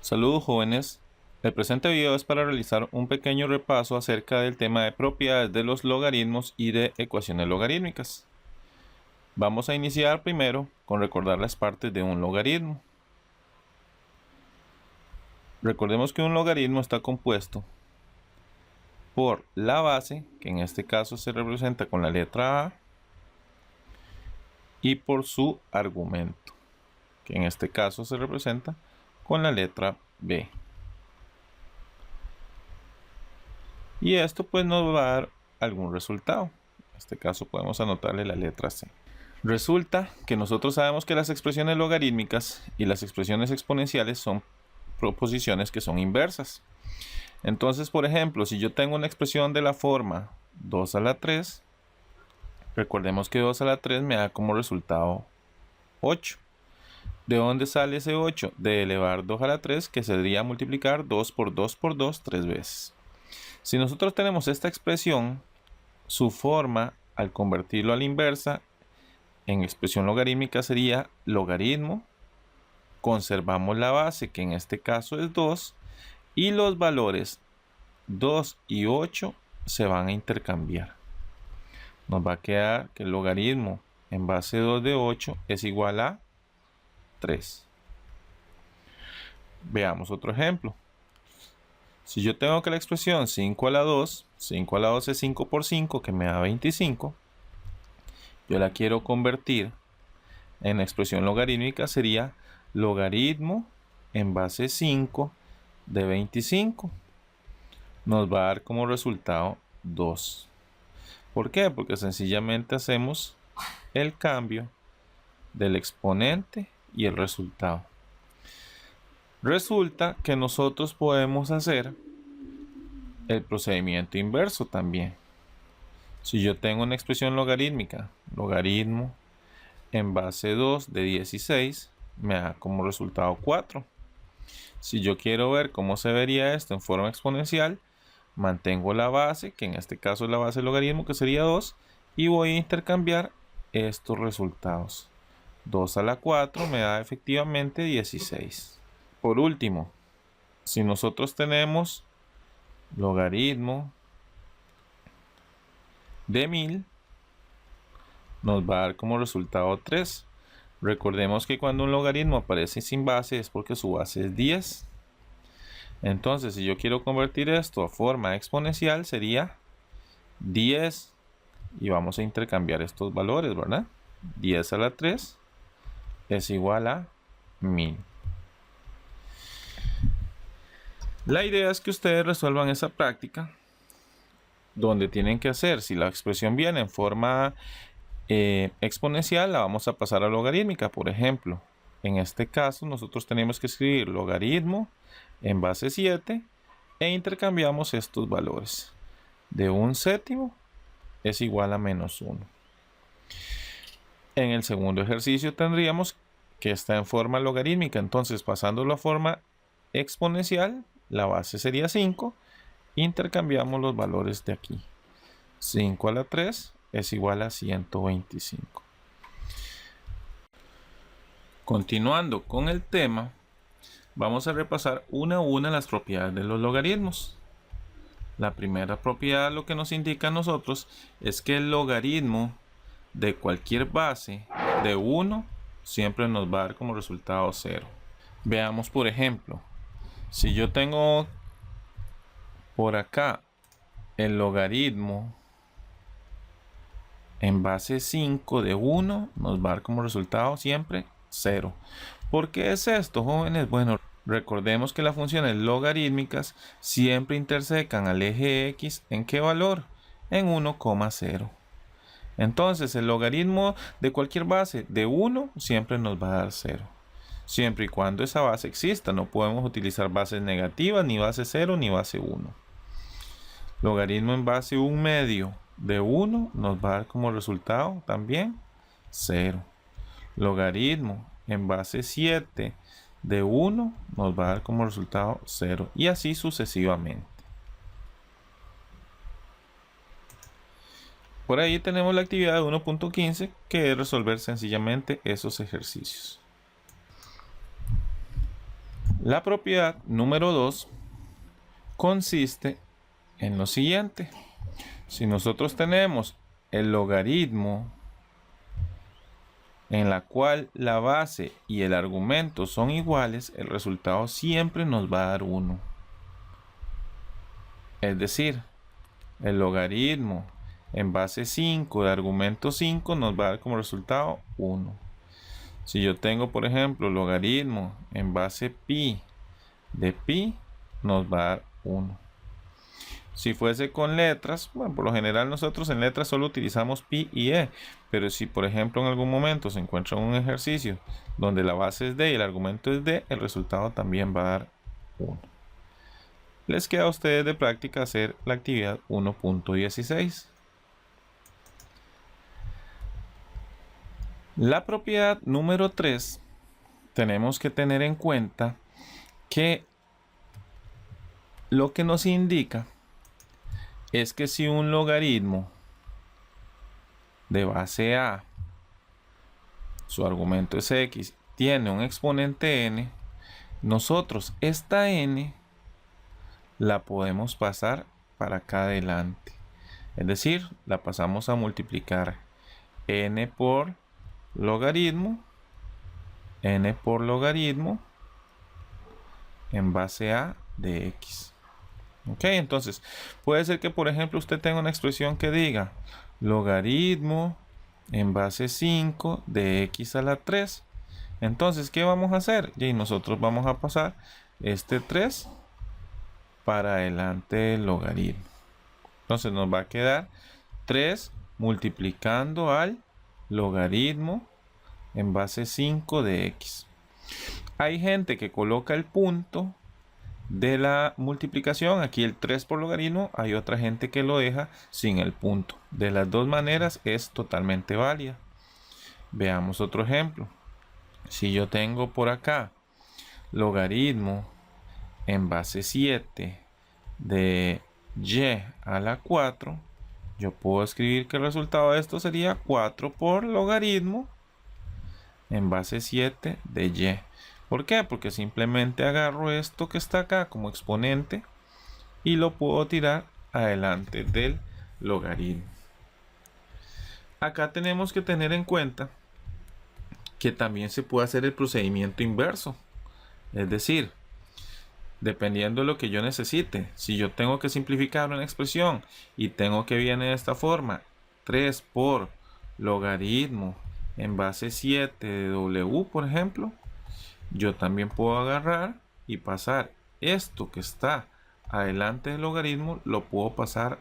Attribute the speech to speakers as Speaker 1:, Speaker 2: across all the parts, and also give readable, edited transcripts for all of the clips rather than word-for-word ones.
Speaker 1: Saludos jóvenes, el presente video es para realizar un pequeño repaso acerca del tema de propiedades de los logaritmos y de ecuaciones logarítmicas. Vamos a iniciar primero con recordar las partes de un logaritmo. Recordemos que un logaritmo está compuesto por la base, que en este caso se representa con la letra A, y por su argumento, que en este caso se representa con la letra B. Y esto pues nos va a dar algún resultado. En este caso podemos anotarle la letra C. Resulta que nosotros sabemos que las expresiones logarítmicas y las expresiones exponenciales son proposiciones que son inversas. Entonces, por ejemplo, si yo tengo una expresión de la forma 2 a la 3, recordemos que 2 a la 3 me da como resultado 8. ¿De dónde sale ese 8? De elevar 2 a la 3, que sería multiplicar 2 por 2 por 2 3 veces. Si nosotros tenemos esta expresión, su forma, al convertirlo a la inversa, en expresión logarítmica sería logaritmo, conservamos la base, que en este caso es 2, y los valores 2 y 8 se van a intercambiar. Nos va a quedar que el logaritmo en base 2 de 8 es igual a 3. Veamos otro ejemplo. Si yo tengo que la expresión 5 a la 2, 5 a la 2 es 5 por 5, que me da 25. Yo la quiero convertir en expresión logarítmica, sería logaritmo en base 5 de 25. Nos va a dar como resultado 2. ¿Por qué? Porque sencillamente hacemos el cambio del exponente y el resultado. Resulta que nosotros podemos hacer el procedimiento inverso también. Si yo tengo una expresión logarítmica, logaritmo en base 2 de 16, me da como resultado 4. Si yo quiero ver cómo se vería esto en forma exponencial, mantengo la base, que en este caso es la base del logaritmo, que sería 2, y voy a intercambiar estos resultados. 2 a la 4 me da efectivamente 16. Por último, si nosotros tenemos logaritmo de 1000, nos va a dar como resultado 3. Recordemos que cuando un logaritmo aparece sin base es porque su base es 10. Entonces, si yo quiero convertir esto a forma exponencial, sería 10. Y vamos a intercambiar estos valores, ¿verdad? 10 a la 3 es igual a 1000. La idea es que ustedes resuelvan esa práctica donde tienen que hacer, si la expresión viene en forma exponencial, la vamos a pasar a logarítmica. Por ejemplo, en este caso nosotros tenemos que escribir logaritmo en base 7 e intercambiamos estos valores. De 1/7 es igual a -1. En el segundo ejercicio tendríamos que está en forma logarítmica, entonces pasándolo a forma exponencial, la base sería 5, intercambiamos los valores de aquí. 5 a la 3 es igual a 125. Continuando con el tema, vamos a repasar una a una las propiedades de los logaritmos. La primera propiedad lo que nos indica a nosotros es que el logaritmo de cualquier base de 1 siempre nos va a dar como resultado 0. Veamos por ejemplo, si yo tengo por acá el logaritmo en base 5 de 1, nos va a dar como resultado siempre 0. ¿Por qué es esto, jóvenes? Bueno, recordemos que las funciones logarítmicas siempre intersecan al eje X. ¿En qué valor? En 1,0. Entonces, el logaritmo de cualquier base de 1 siempre nos va a dar 0. Siempre y cuando esa base exista, no podemos utilizar bases negativas, ni base 0, ni base 1. Logaritmo en base 1/2 de 1 nos va a dar como resultado también 0. Logaritmo en base 7 de 1 nos va a dar como resultado 0. Y así sucesivamente. Por ahí tenemos la actividad de 1.15, que es resolver sencillamente esos ejercicios. La propiedad número 2 consiste en lo siguiente. Si nosotros tenemos el logaritmo en la cual la base y el argumento son iguales, el resultado siempre nos va a dar 1. Es decir, el logaritmo en base 5 de argumento 5 nos va a dar como resultado 1. Si yo tengo, por ejemplo, logaritmo en base pi de pi, nos va a dar 1. Si fuese con letras, bueno, por lo general nosotros en letras solo utilizamos pi y e, pero si por ejemplo en algún momento se encuentra un ejercicio donde la base es d y el argumento es d, el resultado también va a dar 1. Les queda a ustedes de práctica hacer la actividad 1.16. La propiedad número 3, tenemos que tener en cuenta que lo que nos indica es que si un logaritmo de base a, su argumento es x, tiene un exponente n, nosotros esta n la podemos pasar para acá adelante. Es decir, la pasamos a multiplicar n por logaritmo en base a de x. Ok, entonces puede ser que por ejemplo usted tenga una expresión que diga logaritmo en base 5 de x a la 3. Entonces, ¿qué vamos a hacer? Y nosotros vamos a pasar este 3 para adelante del logaritmo. Entonces nos va a quedar 3 multiplicando al logaritmo en base 5 de x. Hay gente que coloca el punto de la multiplicación, aquí el 3 por logaritmo, hay otra gente que lo deja sin el punto. De las dos maneras es totalmente válida. Veamos otro ejemplo. Si yo tengo por acá logaritmo en base 7 de y a la 4, yo puedo escribir que el resultado de esto sería 4 por logaritmo en base 7 de y. ¿Por qué? Porque simplemente agarro esto que está acá como exponente y lo puedo tirar adelante del logaritmo. Acá tenemos que tener en cuenta que también se puede hacer el procedimiento inverso. Es decir, dependiendo de lo que yo necesite. Si yo tengo que simplificar una expresión y tengo que viene de esta forma, 3 por logaritmo en base 7 de w, por ejemplo, yo también puedo agarrar y pasar esto que está adelante del logaritmo, lo puedo pasar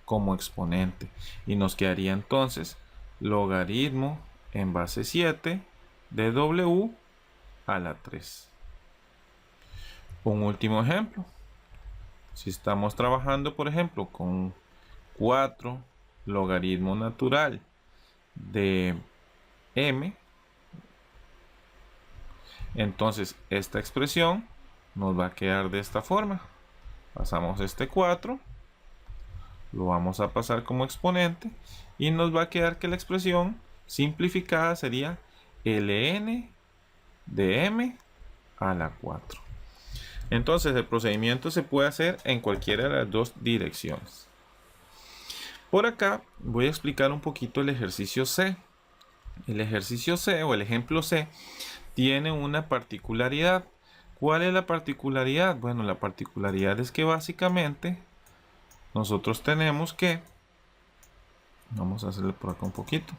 Speaker 1: como exponente. Y nos quedaría entonces logaritmo en base 7 de w a la 3. Un último ejemplo. Si estamos trabajando, por ejemplo, con 4 logaritmo natural de m, entonces esta expresión nos va a quedar de esta forma. Pasamos este 4, lo vamos a pasar como exponente y nos va a quedar que la expresión simplificada sería ln de m a la 4. Entonces el procedimiento se puede hacer en cualquiera de las dos direcciones. Por acá voy a explicar un poquito el ejercicio C. El ejercicio C o el ejemplo C tiene una particularidad. ¿Cuál es la particularidad? Bueno, la particularidad es que básicamente nosotros tenemos que, vamos a hacerle por acá un poquito.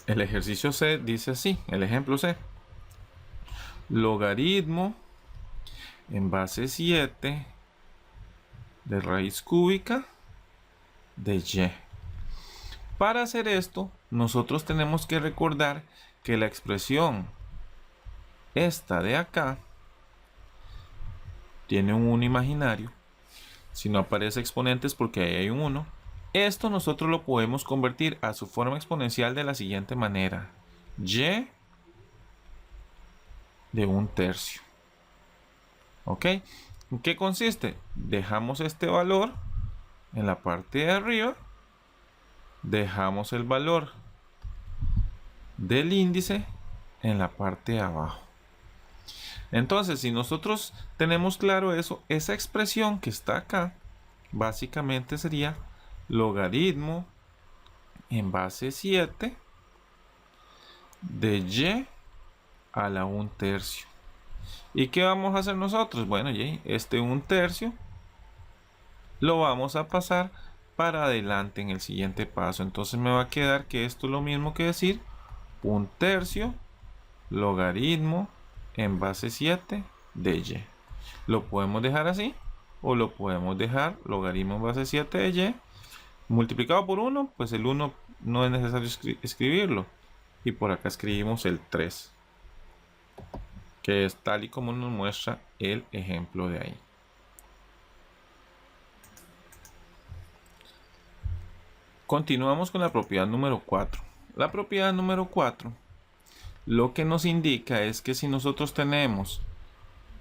Speaker 1: El ejercicio C dice así, el ejemplo C. Logaritmo en base 7 de raíz cúbica de y. Para hacer esto, nosotros tenemos que recordar que la expresión esta de acá tiene un 1 imaginario. Si no aparece exponentes porque ahí hay un 1. Esto nosotros lo podemos convertir a su forma exponencial de la siguiente manera. Y de 1/3. ¿Ok? ¿En qué consiste? Dejamos este valor en la parte de arriba. Dejamos el valor del índice en la parte de abajo. Entonces, si nosotros tenemos claro eso, esa expresión que está acá, básicamente sería logaritmo en base 7 de y a la 1/3. ¿Y qué vamos a hacer nosotros? Bueno, este 1/3 lo vamos a pasar para adelante en el siguiente paso. Entonces me va a quedar que esto es lo mismo que decir 1/3 logaritmo en base 7 de y. Lo podemos dejar así o lo podemos dejar logaritmo en base 7 de y multiplicado por 1, pues el 1 no es necesario escribirlo. Y por acá escribimos el 3, que es tal y como nos muestra el ejemplo de ahí. Continuamos con la propiedad número 4. La propiedad número 4 lo que nos indica es que si nosotros tenemos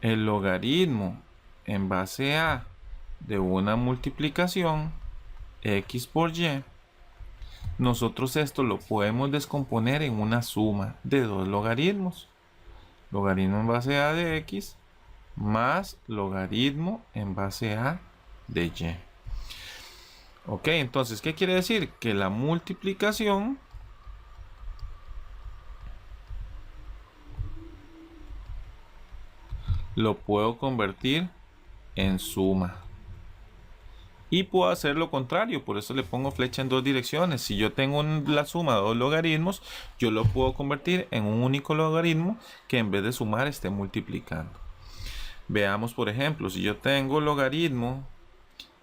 Speaker 1: el logaritmo en base a de una multiplicación x por y, nosotros esto lo podemos descomponer en una suma de dos logaritmos. Logaritmo en base a de x más logaritmo en base a de y. Ok, entonces, ¿qué quiere decir? Que la multiplicación lo puedo convertir en suma. Y puedo hacer lo contrario, por eso le pongo flecha en dos direcciones. Si yo tengo la suma de dos logaritmos, yo lo puedo convertir en un único logaritmo que en vez de sumar esté multiplicando. Veamos, por ejemplo, si yo tengo logaritmo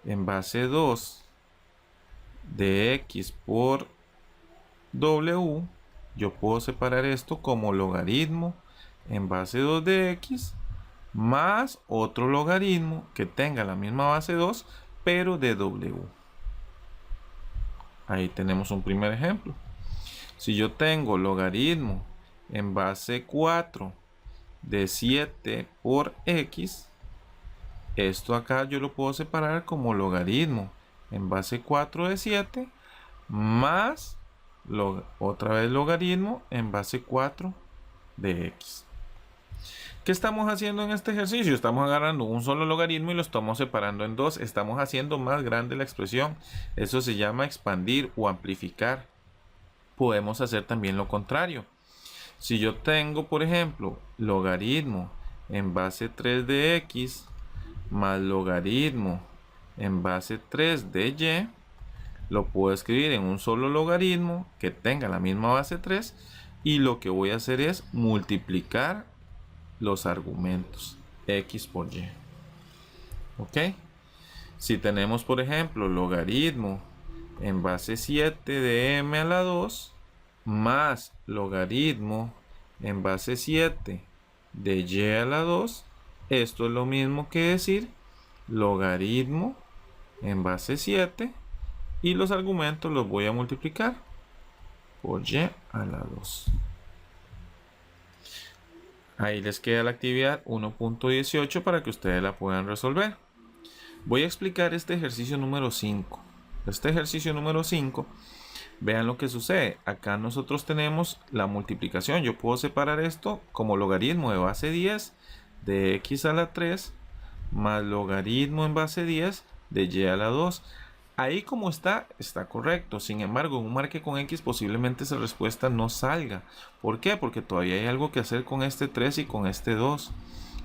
Speaker 1: en base 2 de x por w, yo puedo separar esto como logaritmo en base 2 de x más otro logaritmo que tenga la misma base 2 pero de w. Ahí tenemos un primer ejemplo. Si yo tengo logaritmo en base 4 de 7 por x, esto acá yo lo puedo separar como logaritmo en base 4 de 7 más otra vez logaritmo en base 4 de x. ¿Qué estamos haciendo en este ejercicio? Estamos agarrando un solo logaritmo y lo estamos separando en dos. Estamos haciendo más grande la expresión. Eso se llama expandir o amplificar. Podemos hacer también lo contrario. Si yo tengo, por ejemplo, logaritmo en base 3 de x más logaritmo en base 3 de y, lo puedo escribir en un solo logaritmo que tenga la misma base 3 y lo que voy a hacer es multiplicar los argumentos x por y. Ok, si tenemos por ejemplo logaritmo en base 7 de m a la 2 más logaritmo en base 7 de y a la 2, esto es lo mismo que decir logaritmo en base 7 y los argumentos los voy a multiplicar por y a la 2. Ahí les queda la actividad 1.18 para que ustedes la puedan resolver. Voy a explicar este ejercicio número 5. Este ejercicio número 5, vean lo que sucede. Acá nosotros tenemos la multiplicación. Yo puedo separar esto como logaritmo de base 10 de x a la 3 más logaritmo en base 10 de y a la 2. Ahí como está correcto. Sin embargo, en un marque con X posiblemente esa respuesta no salga. ¿Por qué? Porque todavía hay algo que hacer con este 3 y con este 2.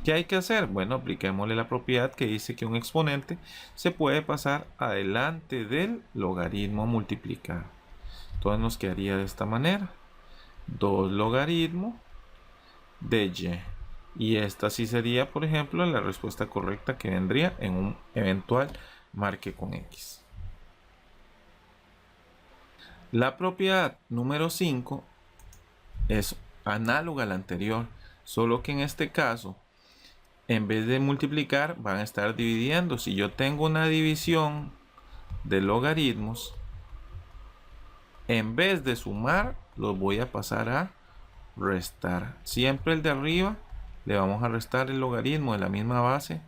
Speaker 1: ¿Qué hay que hacer? Bueno, apliquémosle la propiedad que dice que un exponente se puede pasar adelante del logaritmo a multiplicar. Entonces nos quedaría de esta manera. 2 logaritmo de y. Y esta sí sería, por ejemplo, la respuesta correcta que vendría en un eventual marque con X. La propiedad número 5 es análoga a la anterior, solo que en este caso, en vez de multiplicar, van a estar dividiendo. Si yo tengo una división de logaritmos, en vez de sumar, los voy a pasar a restar. Siempre el de arriba le vamos a restar el logaritmo de la misma base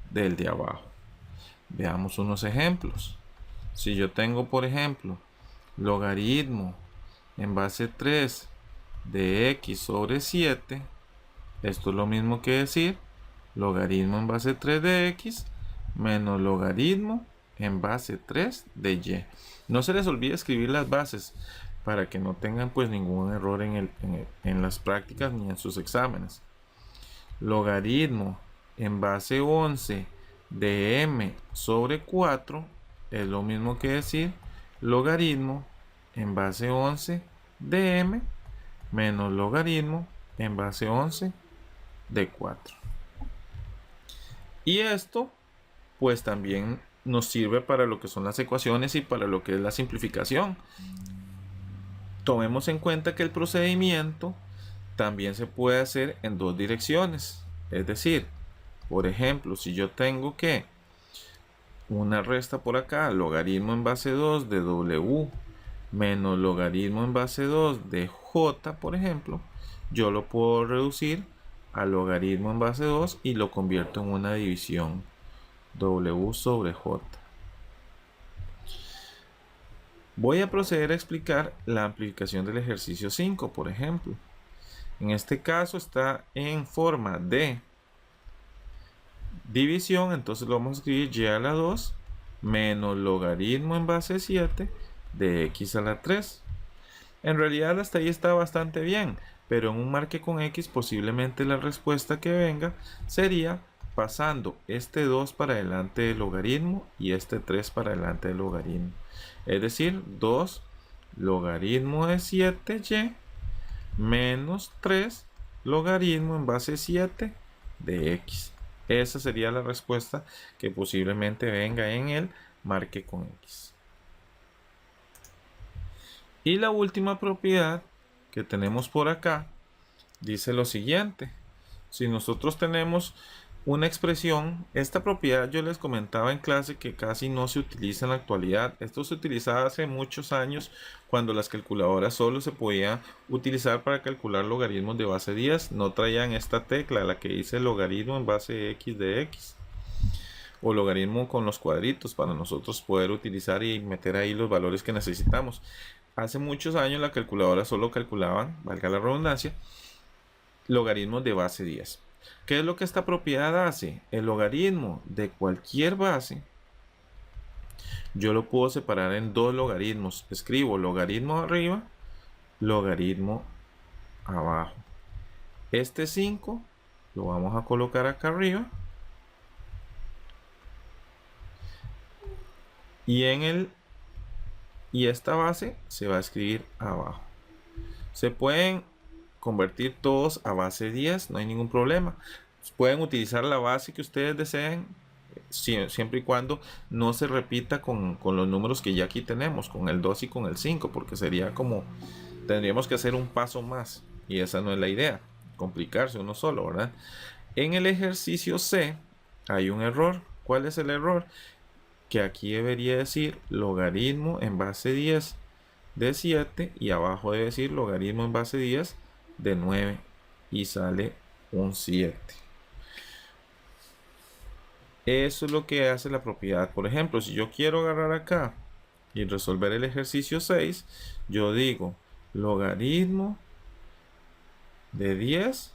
Speaker 1: del de abajo. Veamos unos ejemplos. Si yo tengo, por ejemplo, logaritmo en base 3 de x sobre 7, Esto es lo mismo que decir logaritmo en base 3 de x menos logaritmo en base 3 de y. No se les olvide escribir las bases para que no tengan pues ningún error en las prácticas ni en sus exámenes. Logaritmo en base 11 de m sobre 4 es lo mismo que decir logaritmo en base 11 de m menos logaritmo en base 11 de 4. Y esto pues también nos sirve para lo que son las ecuaciones y para lo que es la simplificación. Tomemos en cuenta que el procedimiento también se puede hacer en dos direcciones. Es decir, por ejemplo, si yo tengo que una resta por acá, logaritmo en base 2 de w menos logaritmo en base 2 de j, por ejemplo, yo lo puedo reducir a logaritmo en base 2 y lo convierto en una división, w sobre j. Voy a proceder a explicar la amplificación del ejercicio 5, por ejemplo. En este caso está en forma de división, entonces lo vamos a escribir y a la 2 menos logaritmo en base 7 de x a la 3. En realidad hasta ahí está bastante bien, pero en un marque con x posiblemente la respuesta que venga sería pasando este 2 para delante del logaritmo y este 3 para delante del logaritmo. Es decir, 2 logaritmo de 7y menos 3 logaritmo en base 7 de x. Esa sería la respuesta que posiblemente venga en el marque con x. Y la última propiedad que tenemos por acá dice lo siguiente. Si nosotros tenemos una expresión, esta propiedad yo les comentaba en clase que casi no se utiliza en la actualidad. Esto se utilizaba hace muchos años cuando las calculadoras solo se podían utilizar para calcular logaritmos de base 10. No traían esta tecla, la que dice logaritmo en base x de x. O logaritmo con los cuadritos para nosotros poder utilizar y meter ahí los valores que necesitamos. Hace muchos años la calculadora solo calculaban, valga la redundancia, logaritmos de base 10. ¿Qué es lo que esta propiedad hace? El logaritmo de cualquier base, yo lo puedo separar en dos logaritmos. Escribo logaritmo arriba, logaritmo abajo. Este 5 lo vamos a colocar acá arriba. Y esta base se va a escribir abajo. Se pueden convertir todos a base 10, no hay ningún problema. Pueden utilizar la base que ustedes deseen, siempre y cuando no se repita con los números que ya aquí tenemos, con el 2 y con el 5, porque sería como, tendríamos que hacer un paso más, y esa no es la idea, complicarse uno solo, ¿verdad? En el ejercicio C hay un error. ¿Cuál es el error? Que aquí debería decir logaritmo en base 10 de 7 y abajo debe decir logaritmo en base 10 de 9 y sale un 7. Eso es lo que hace la propiedad. Por ejemplo, si yo quiero agarrar acá y resolver el ejercicio 6, yo digo logaritmo de 10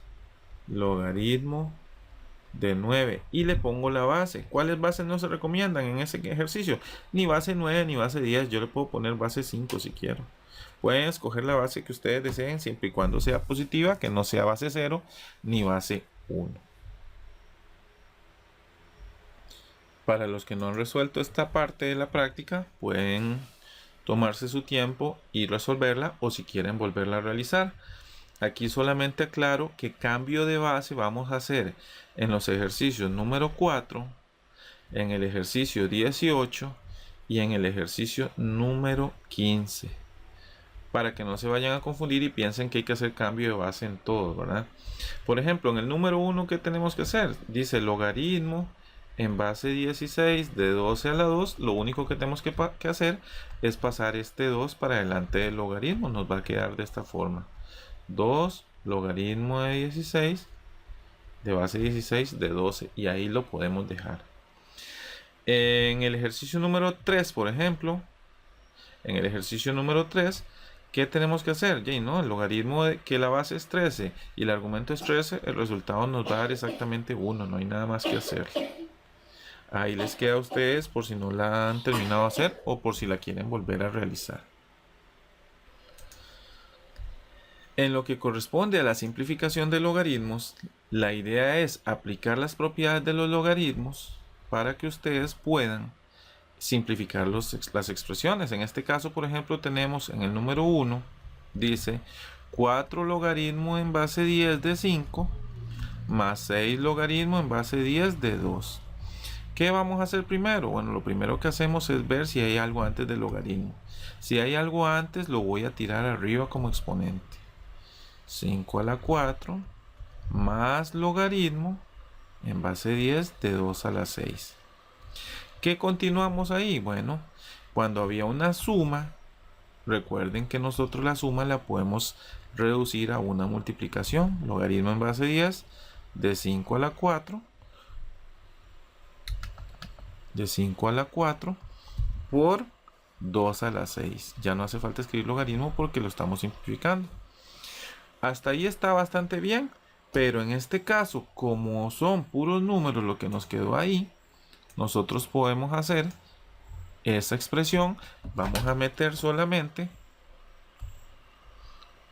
Speaker 1: logaritmo de 9 y le pongo la base. ¿Cuáles bases no se recomiendan en ese ejercicio? Ni base 9 ni base 10. Yo le puedo poner base 5 si quiero. Pueden escoger la base que ustedes deseen siempre y cuando sea positiva, que no sea base 0 ni base 1. Para los que no han resuelto esta parte de la práctica, pueden tomarse su tiempo y resolverla, o si quieren volverla a realizar. Aquí solamente aclaro que cambio de base vamos a hacer en los ejercicios número 4, en el ejercicio 18 y en el ejercicio número 15. Para que no se vayan a confundir y piensen que hay que hacer cambio de base en todo, ¿verdad? Por ejemplo, en el número 1, ¿qué tenemos que hacer? Dice logaritmo en base 16 de 12 a la 2. Lo único que tenemos que hacer es pasar este 2 para delante del logaritmo. Nos va a quedar de esta forma. 2 logaritmo de 16 de base 16 de 12 y ahí lo podemos dejar. En el ejercicio número 3, por ejemplo, en el ejercicio número 3 ¿Qué tenemos que hacer? No, el logaritmo de que la base es 13 y el argumento es 13, el resultado nos va a dar exactamente 1, no hay nada más que hacer. Ahí les queda a ustedes por si no la han terminado de hacer o por si la quieren volver a realizar. En lo que corresponde a la simplificación de logaritmos, la idea es aplicar las propiedades de los logaritmos para que ustedes puedan simplificar las expresiones. En este caso, por ejemplo, tenemos en el número 1, dice 4 logaritmo en base 10 de 5 más 6 logaritmo en base 10 de 2. ¿Qué vamos a hacer primero? Bueno, lo primero que hacemos es ver si hay algo antes del logaritmo. Si hay algo antes, lo voy a tirar arriba como exponente. 5 a la 4 más logaritmo en base 10 de 2 a la 6. ¿Qué continuamos ahí? Bueno, cuando había una suma, recuerden que nosotros la suma la podemos reducir a una multiplicación. Logaritmo en base 10 de 5 a la 4. De 5 a la 4 por 2 a la 6. Ya no hace falta escribir logaritmo porque lo estamos simplificando. Hasta ahí está bastante bien, pero en este caso, como son puros números lo que nos quedó ahí, nosotros podemos hacer esa expresión. Vamos a meter solamente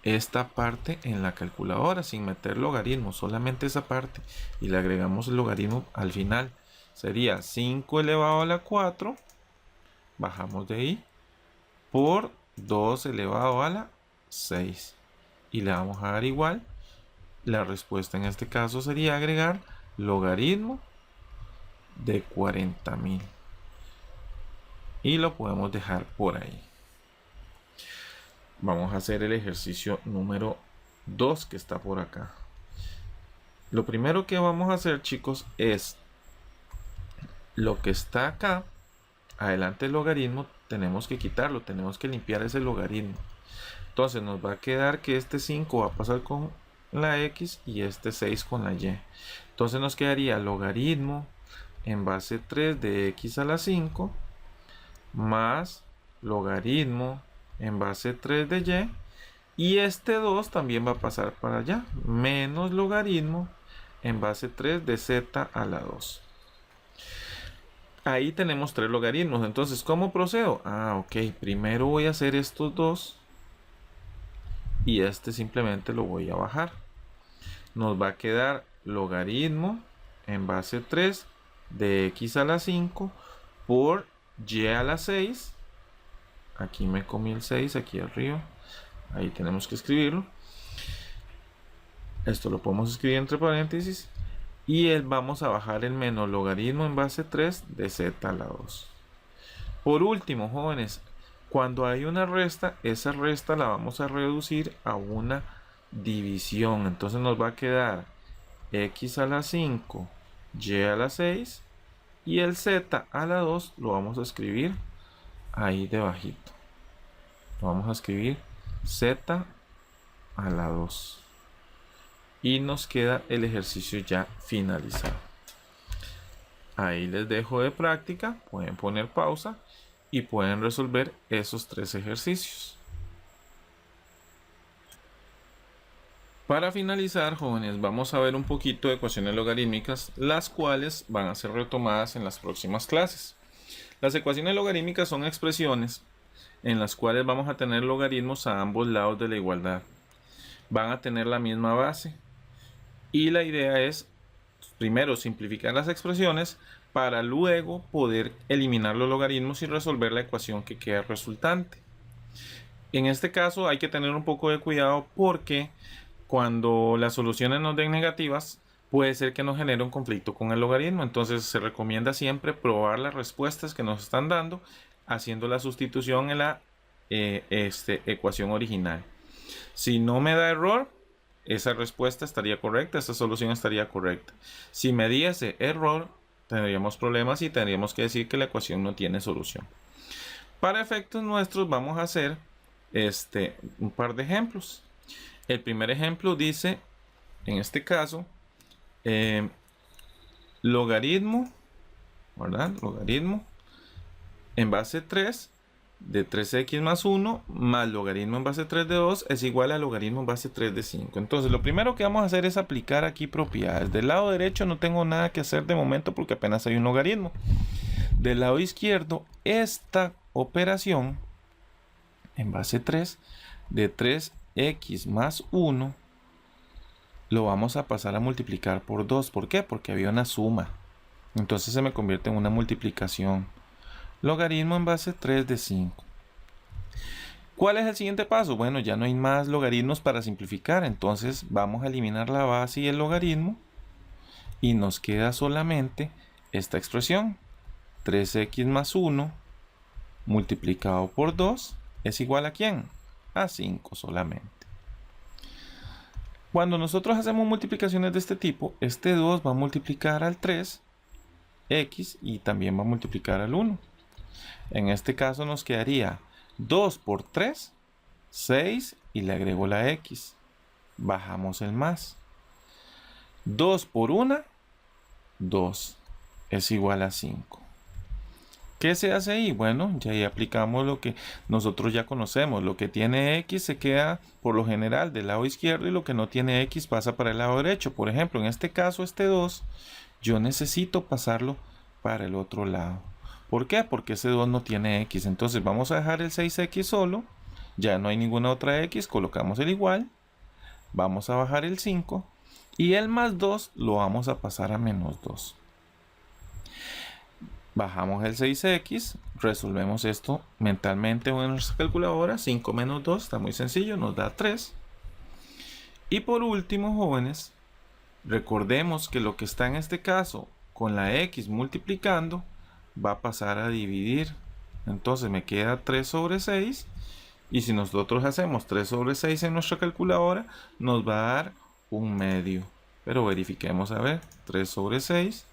Speaker 1: esta parte en la calculadora sin meter logaritmo, solamente esa parte, y le agregamos el logaritmo al final. Sería 5 elevado a la 4, bajamos de ahí, por 2 elevado a la 6. Y le vamos a dar igual. La respuesta en este caso sería agregar logaritmo de 40.000. Y lo podemos dejar por ahí. Vamos a hacer el ejercicio número 2 que está por acá. Lo primero que vamos a hacer, chicos, es lo que está acá, adelante el logaritmo, tenemos que quitarlo, tenemos que limpiar ese logaritmo. Entonces nos va a quedar que este 5 va a pasar con la X y este 6 con la Y. Entonces nos quedaría logaritmo en base 3 de X a la 5 más logaritmo en base 3 de Y. Y este 2 también va a pasar para allá, menos logaritmo en base 3 de Z a la 2. Ahí tenemos 3 logaritmos. Entonces, ¿cómo procedo? Ok, primero voy a hacer estos dos y este simplemente lo voy a bajar. Nos va a quedar logaritmo en base 3 de X a la 5 por Y a la 6. Aquí me comí el 6, aquí arriba. Ahí tenemos que escribirlo. Esto lo podemos escribir entre paréntesis. Y vamos a bajar el menos logaritmo en base 3 de Z a la 2. Por último, jóvenes, cuando hay una resta, esa resta la vamos a reducir a una división. Entonces nos va a quedar X a la 5, Y a la 6. Y el Z a la 2 lo vamos a escribir ahí debajito. Lo vamos a escribir Z a la 2. Y nos queda el ejercicio ya finalizado. Ahí les dejo de práctica. Pueden poner pausa y pueden resolver esos 3 ejercicios. Para finalizar, jóvenes, vamos a ver un poquito de ecuaciones logarítmicas, las cuales van a ser retomadas en las próximas clases. Las ecuaciones logarítmicas son expresiones en las cuales vamos a tener logaritmos a ambos lados de la igualdad. Van a tener la misma base. Y la idea es, primero, simplificar las expresiones para luego poder eliminar los logaritmos y resolver la ecuación que queda resultante. En este caso hay que tener un poco de cuidado porque cuando las soluciones nos den negativas, puede ser que nos genere un conflicto con el logaritmo. Entonces se recomienda siempre probar las respuestas que nos están dando haciendo la sustitución en la ecuación original. Si no me da error, esa respuesta estaría correcta, esa solución estaría correcta. Si me diese error, tendríamos problemas y tendríamos que decir que la ecuación no tiene solución. Para efectos nuestros vamos a hacer un par de ejemplos. El primer ejemplo dice, en este caso, logaritmo, ¿verdad? Logaritmo en base 3 de 3x más 1 más logaritmo en base 3 de 2 es igual a logaritmo en base 3 de 5. Entonces lo primero que vamos a hacer es aplicar aquí propiedades. Del lado derecho no tengo nada que hacer de momento porque apenas hay un logaritmo. Del lado izquierdo, esta operación en base 3 de 3x más 1 lo vamos a pasar a multiplicar por 2. ¿Por qué? Porque había una suma. Entonces se me convierte en una multiplicación. Logaritmo en base 3 de 5. ¿Cuál es el siguiente paso? Bueno, ya no hay más logaritmos para simplificar. Entonces vamos a eliminar la base y el logaritmo. Y nos queda solamente esta expresión. 3x más 1 multiplicado por 2 es igual ¿a quién? A 5 solamente. Cuando nosotros hacemos multiplicaciones de este tipo, este 2 va a multiplicar al 3x y también va a multiplicar al 1. En este caso nos quedaría 2 por 3, 6 y le agrego la x. Bajamos el más. 2 por 1, 2 es igual a 5. ¿Qué se hace ahí? Bueno, ya ahí aplicamos lo que nosotros ya conocemos. Lo que tiene x se queda por lo general del lado izquierdo y lo que no tiene x pasa para el lado derecho. Por ejemplo, en este caso este 2, yo necesito pasarlo para el otro lado. ¿Por qué? Porque ese 2 no tiene x. Entonces vamos a dejar el 6x solo. Ya no hay ninguna otra x. Colocamos el igual. Vamos a bajar el 5. Y el más 2 lo vamos a pasar a menos 2. Bajamos el 6x. Resolvemos esto mentalmente en nuestra calculadora. 5 menos 2 está muy sencillo. Nos da 3. Y por último, jóvenes, recordemos que lo que está en este caso con la x multiplicando va a pasar a dividir. Entonces me queda 3 sobre 6. Y si nosotros hacemos 3 sobre 6 en nuestra calculadora, nos va a dar 1/2. Pero verifiquemos a ver. 3 sobre 6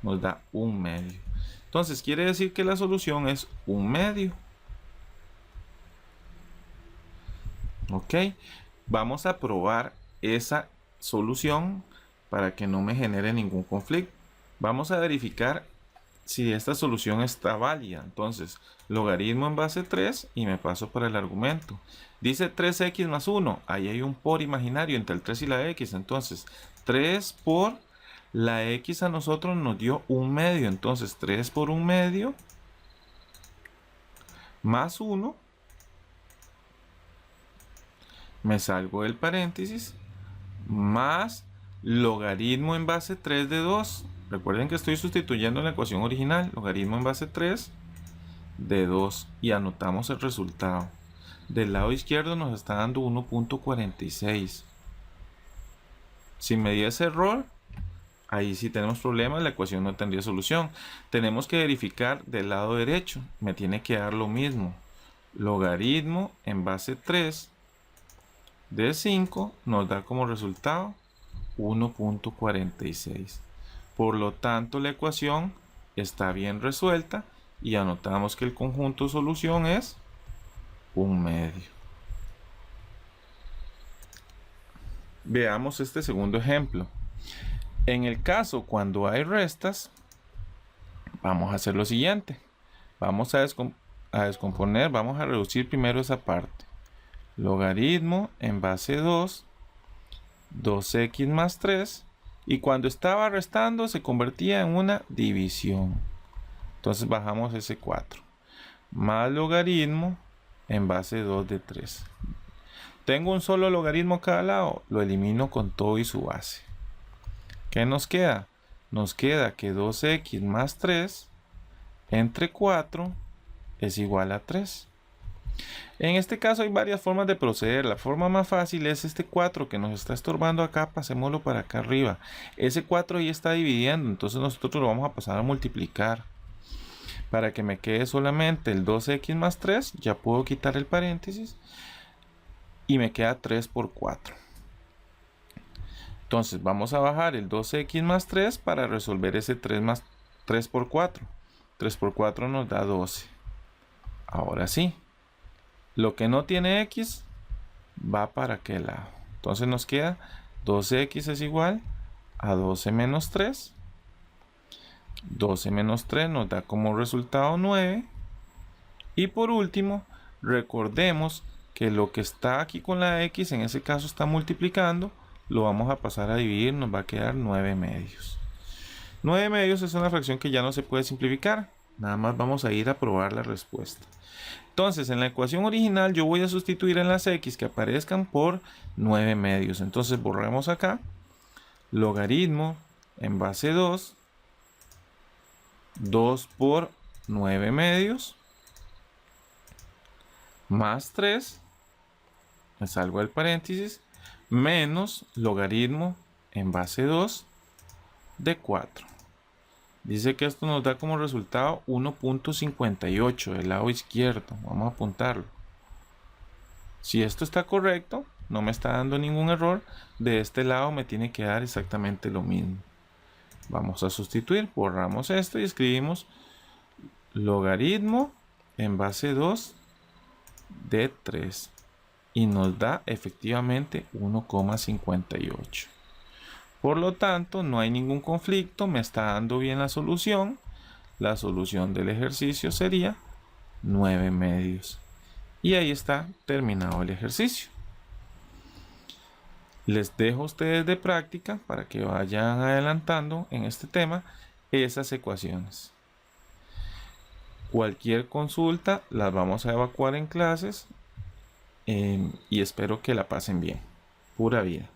Speaker 1: nos da 1/2. Entonces quiere decir que la solución es 1/2. Ok. Vamos a probar esa solución para que no me genere ningún conflicto. Vamos a verificar si esta solución está válida. Entonces, logaritmo en base 3 y me paso por el argumento. Dice 3x más 1. Ahí hay un por imaginario entre el 3 y la x. Entonces, 3 por la x a nosotros nos dio 1/2. Entonces, 3 por 1/2 más 1. Me salgo del paréntesis. Más logaritmo en base 3 de 2. Recuerden que estoy sustituyendo la ecuación original. Logaritmo en base 3 de 2. Y anotamos el resultado. Del lado izquierdo nos está dando 1.46. Si me dio ese error, ahí sí tenemos problemas. La ecuación no tendría solución. Tenemos que verificar del lado derecho. Me tiene que dar lo mismo. Logaritmo en base 3 de 5 nos da como resultado 1.46. Por lo tanto, la ecuación está bien resuelta y anotamos que el conjunto solución es 1/2. Veamos este segundo ejemplo. En el caso cuando hay restas, vamos a hacer lo siguiente. Vamos a descomponer, vamos a reducir primero esa parte. Logaritmo en base 2, 2x más 3. Y cuando estaba restando se convertía en una división. Entonces bajamos ese 4. Más logaritmo en base 2 de 3. Tengo un solo logaritmo a cada lado. Lo elimino con todo y su base. ¿Qué nos queda? Nos queda que 2x más 3 entre 4 es igual a 3. En este caso hay varias formas de proceder. La forma más fácil es este 4 que nos está estorbando acá, pasémoslo para acá arriba. Ese 4 ahí está dividiendo, entonces nosotros lo vamos a pasar a multiplicar. Para que me quede solamente el 2x más 3, ya puedo quitar el paréntesis y me queda 3 por 4. Entonces vamos a bajar el 2x más 3 para resolver ese 3 por 4. 3 por 4 nos da 12. Ahora sí. Lo que no tiene x va para aquel lado. Entonces nos queda 12x es igual a 12 menos 3. 12 menos 3 nos da como resultado 9. Y por último, recordemos que lo que está aquí con la x, en ese caso está multiplicando, lo vamos a pasar a dividir, nos va a quedar 9 medios. 9 medios es una fracción que ya no se puede simplificar, nada más vamos a ir a probar la respuesta. Entonces, en la ecuación original yo voy a sustituir en las x que aparezcan por 9 medios. Entonces, borremos acá logaritmo en base 2, 2 por 9 medios, más 3, me salgo del paréntesis, menos logaritmo en base 2 de 4. Dice que esto nos da como resultado 1.58 del lado izquierdo. Vamos a apuntarlo. Si esto está correcto, no me está dando ningún error, de este lado me tiene que dar exactamente lo mismo. Vamos a sustituir, borramos esto y escribimos logaritmo en base 2 de 3 y nos da efectivamente 1,58. Por lo tanto, no hay ningún conflicto, me está dando bien la solución. La solución del ejercicio sería 9 medios. Y ahí está terminado el ejercicio. Les dejo a ustedes de práctica para que vayan adelantando en este tema esas ecuaciones. Cualquier consulta las vamos a evacuar en clases y espero que la pasen bien. Pura vida.